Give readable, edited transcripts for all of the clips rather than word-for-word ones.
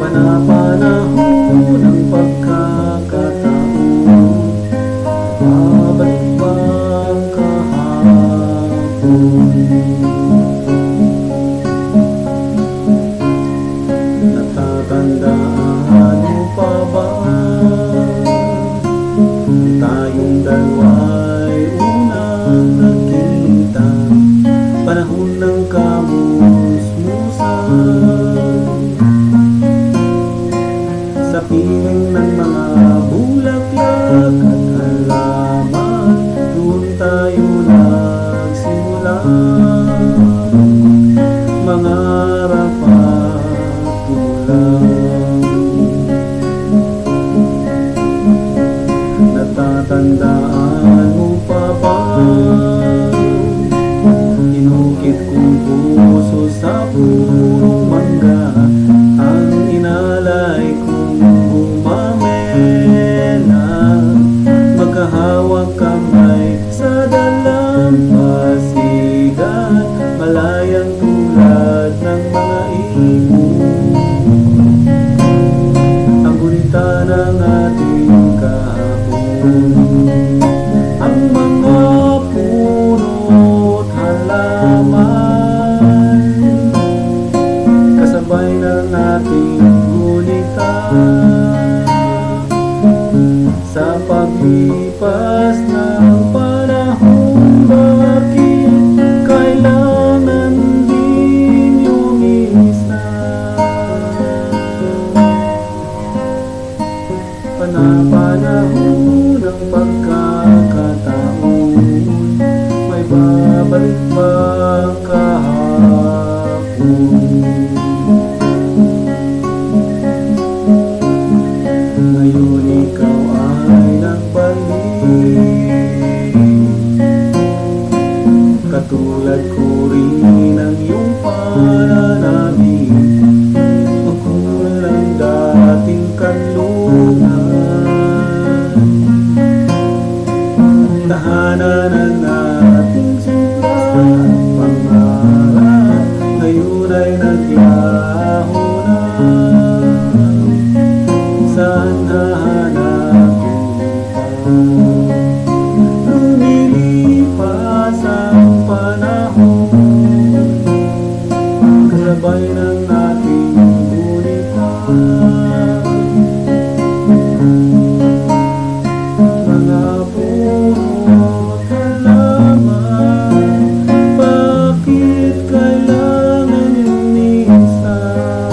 Panapanahon ng pagkakataon, babalik ba ang kahapon? Natatandaan mo pa ba tayong dalawa'y unang nagkita, panahon ng kamusmusan, sa piling ng mga bulaklak at halaman, doon tayo nagsimula mangarap at tulang. Natatandaan mo pa ba inukit kong puso sa purong mangga, ang inalay kong bumamena, magkahawak kamay sa dalampasigan, malayang tulad ng mga ibon, ang gunita ng ating kahapon. Ang mga puno't halaman, kasabay ng ating gunita, sa paglipas ng panahon, bakit kailangan din yung isa? Panapanahon ng pagkakataon, may babalik ba ang kahapon? Ngayon ikaw ay nagbalik, katulad ko rin ang iyong pananabik, magkulang dating kanlungan, tahanan ng ating simula at pangarap, ngayon ay naglaho na. Saan hahanapin pa? Lumilipas ang panahon, kasabay ng ating gunita, mga puno't halaman, bakit kailangan yung minsan?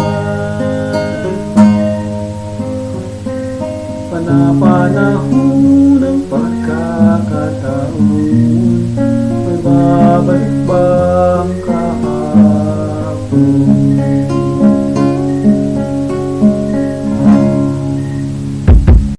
Panapanahon